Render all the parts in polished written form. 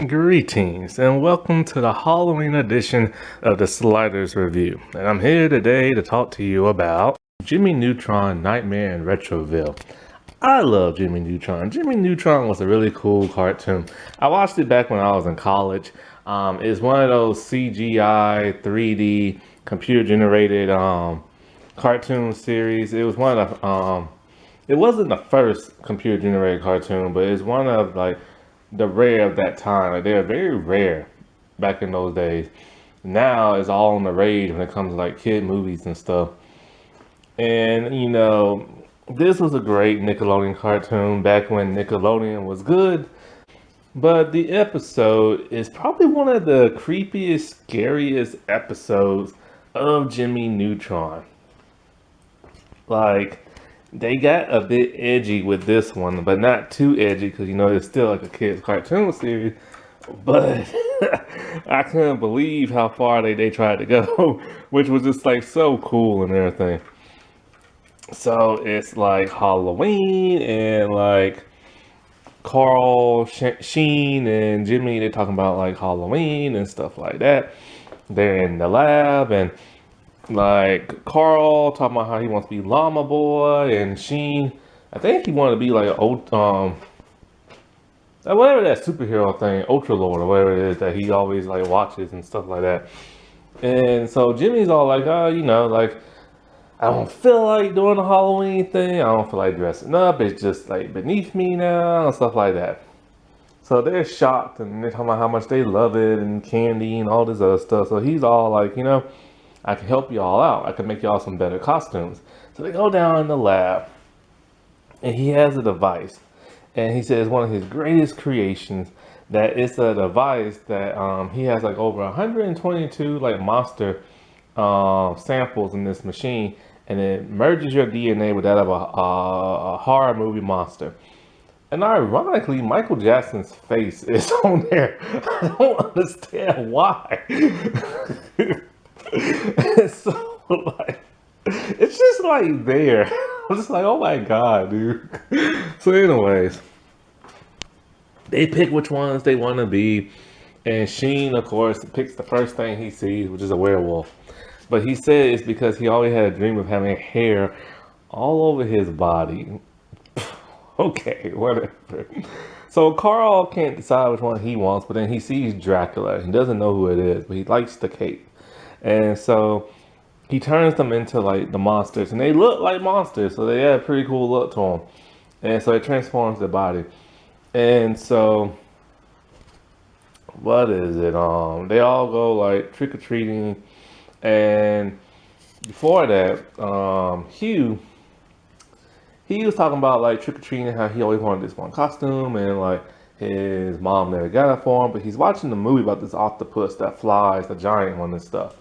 Greetings and welcome to the Halloween edition of the Sliders Review. And I'm here today to talk to you about Jimmy Neutron Nightmare in Retroville. I love Jimmy Neutron. Jimmy Neutron was a really cool cartoon. I watched it back when I was in college. It's one of those CGI 3D computer generated cartoon series. It was one of the it wasn't the first computer generated cartoon, but it's one of like the rare of that time. Like they were very rare back in those days. Now it's all on the rage when it comes to like kid movies and stuff. And this was a great Nickelodeon cartoon back when Nickelodeon was good. But the episode is probably one of the creepiest, scariest episodes of Jimmy Neutron. Like, they got a bit edgy with this one, but not too edgy because it's still like a kid's cartoon series. But I couldn't believe how far they tried to go, which was just like so cool and everything. So it's like Halloween and like Carl, Sheen, and Jimmy, they're talking about like Halloween and stuff like that. They're in the lab and like Carl talking about how he wants to be Llama Boy, and Sheen, I think he wanted to be like an old whatever that superhero thing, Ultra Lord or whatever it is that he always like watches and stuff like that. And so Jimmy's all like, like I don't feel like doing the Halloween thing. I don't feel like dressing up. It's just like beneath me now and stuff like that. So they're shocked and they're talking about how much they love it and candy and all this other stuff. So he's all like, I can help y'all out. I can make y'all some better costumes. So they go down in the lab and he has a device. And he says one of his greatest creations, that it's a device that he has like over 122 like monster samples in this machine, and it merges your DNA with that of a horror movie monster. And ironically, Michael Jackson's face is on there. I don't understand why. And so, like, it's just like there. I'm just like, oh my god, dude. So, anyways, they pick which ones they want to be. And Sheen, of course, picks the first thing he sees, which is a werewolf. But he said it's because he always had a dream of having hair all over his body. Okay, whatever. So Carl can't decide which one he wants, but then he sees Dracula. He doesn't know who it is, but he likes the cape. And so he turns them into like the monsters, and they look like monsters, so they have a pretty cool look to them. And so it transforms their body. And so what is it? They all go like trick or treating, and before that, Hugh, he was talking about like trick or treating, how he always wanted this one costume, and like his mom never got it for him. But he's watching the movie about this octopus that flies, the giant one and stuff.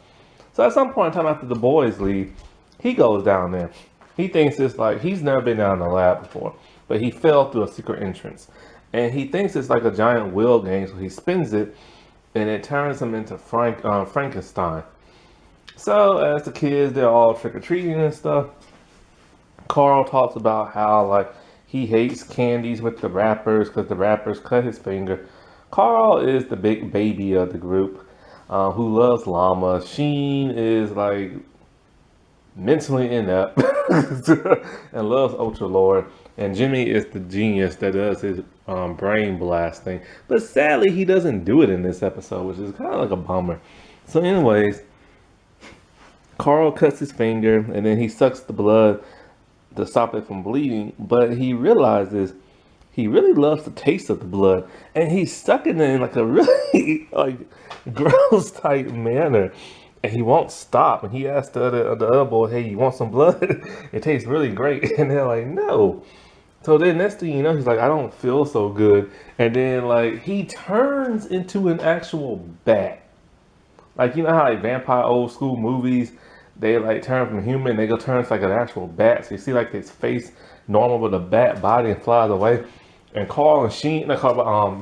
So at some point in time after the boys leave, he goes down there. He thinks it's like, he's never been down in the lab before, but he fell through a secret entrance. And he thinks it's like a giant wheel game, so he spins it, and it turns him into Frankenstein. So as the kids, they're all trick-or-treating and stuff. Carl talks about how like he hates candies with the wrappers because the wrappers cut his finger. Carl is the big baby of the group who loves llama. Sheen is like mentally inept and loves Ultra Lord. And Jimmy is the genius that does his brain blasting. But sadly, he doesn't do it in this episode, which is kind of like a bummer. So anyways, Carl cuts his finger and then he sucks the blood to stop it from bleeding, but he realizes he really loves the taste of the blood, and he's sucking it in like a really like gross type manner, and he won't stop. And he asks the other boy, "Hey, you want some blood? It tastes really great." And they're like, "No." So then next thing you know, he's like, "I don't feel so good," and then like he turns into an actual bat. Like, how like vampire old school movies, they like turn from human, they go turn to like an actual bat. So you see like his face normal with a bat body and flies away. And Carl and Sheen,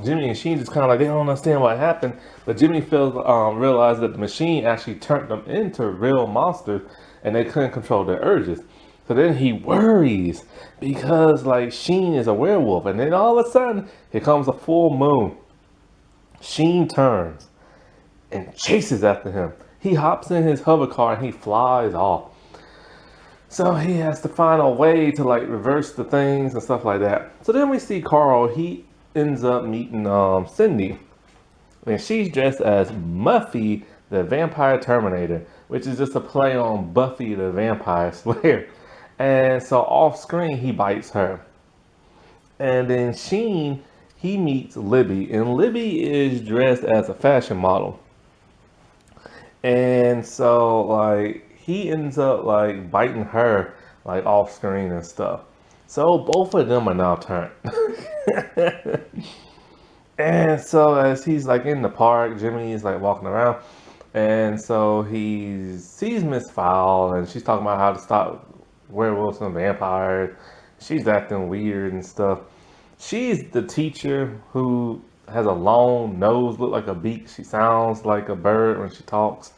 Jimmy and Sheen just kind of like, they don't understand what happened. But Jimmy realized that the machine actually turned them into real monsters and they couldn't control their urges. So then he worries because like Sheen is a werewolf. And then all of a sudden, here comes a full moon. Sheen turns and chases after him. He hops in his hover car and he flies off. So he has to find a way to like reverse the things and stuff like that. So then we see Carl. He ends up meeting Cindy, and she's dressed as Muffy, the Vampire Terminator, which is just a play on Buffy the Vampire Slayer. And so off screen, he bites her. And then Sheen, he meets Libby, and Libby is dressed as a fashion model. And so like he ends up like biting her like off screen and stuff. So both of them are now turned. And so as he's like in the park, Jimmy is like walking around, and so he sees Miss Fowl, and she's talking about how to stop werewolves and vampires. She's acting weird and stuff. She's the teacher who has a long nose, look like a beak. She sounds like a bird when she talks.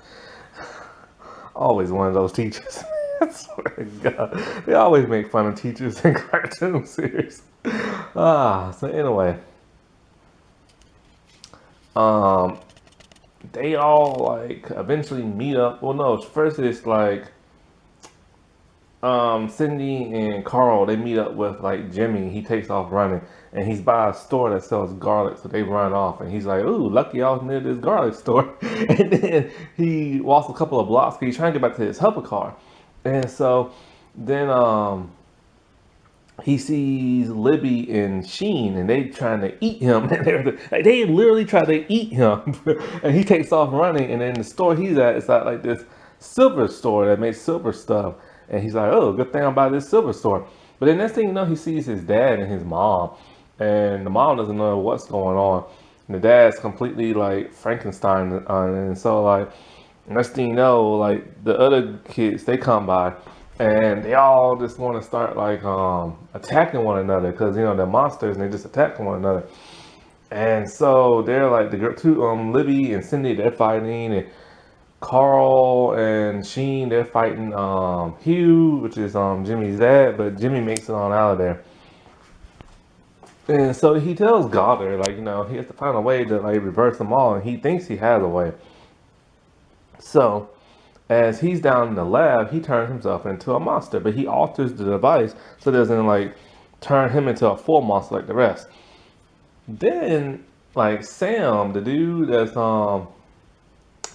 Always one of those teachers. I swear to God. They always make fun of teachers in cartoon series. So anyway. They all like eventually meet up. Well, no, first it's like Cindy and Carl, they meet up with like Jimmy. He takes off running, and he's by a store that sells garlic, so they run off, and he's like, "Ooh, lucky I was near this garlic store." And then he walks a couple of blocks because he's trying to get back to his hover car, and so then he sees Libby and Sheen, and they trying to eat him, and they literally try to eat him, and he takes off running. And then the store he's at is at like this silver store that makes silver stuff, and he's like, "Oh, good thing I'm by this silver store." But then next thing you know, he sees his dad and his mom, and the mom doesn't know what's going on, and the dad's completely like Frankenstein, and so like next thing you know, like the other kids, they come by, and they all just want to start like attacking one another because you know they're monsters and they just attack one another. And so they're like the two Libby and Cindy, they're fighting, and Carl and Sheen, they're fighting Hugh, which is Jimmy's dad, but Jimmy makes it on out of there. And so he tells Goddard, like, you know, he has to find a way to like reverse them all, and he thinks he has a way. So as he's down in the lab, he turns himself into a monster, but he alters the device so it doesn't like turn him into a full monster like the rest. Then like Sam, the dude that's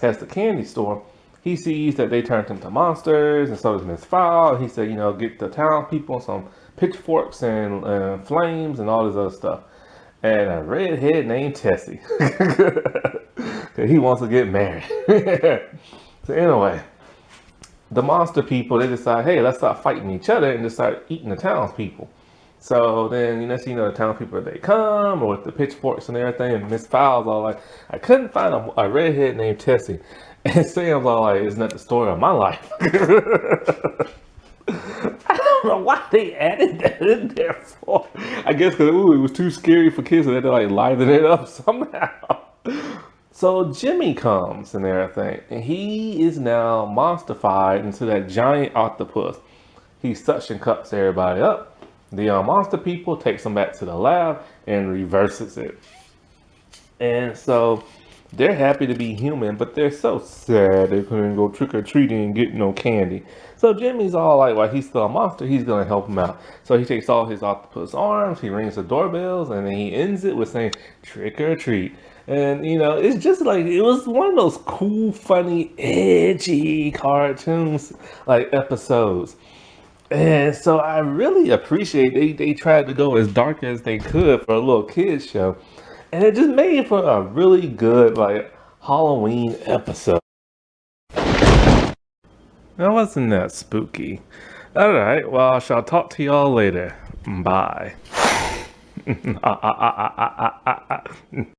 has the candy store, he sees that they turned into monsters, and so does Miss Fowl. He said, you know, get the town people some pitchforks and flames and all this other stuff. And a redhead named Tessie. He wants to get married. So anyway, the monster people, they decide, hey, let's stop fighting each other and just start eating the townspeople. So then, you know, the townspeople, they come with the pitchforks and everything, and Miss Fowl's all like, I couldn't find a redhead named Tessie. And Sam's all like, isn't that the story of my life? I don't know why they added that in there for. I guess because it was too scary for kids, so they had to like liven it up somehow. So Jimmy comes and everything, and he is now monstified into that giant octopus. He suction cups everybody up. The monster people takes them back to the lab and reverses it. And so they're happy to be human, but they're so sad they couldn't go trick-or-treating and get no candy. So Jimmy's all like, while he's still a monster, he's going to help him out. So he takes all his octopus arms, he rings the doorbells, and then he ends it with saying, trick-or-treat. And, you know, it's just like, it was one of those cool, funny, edgy cartoons, like, episodes. And so I really appreciate they tried to go as dark as they could for a little kids show. And it just made for a really good, like, Halloween episode. That wasn't that spooky. Alright, well, I shall talk to y'all later. Bye.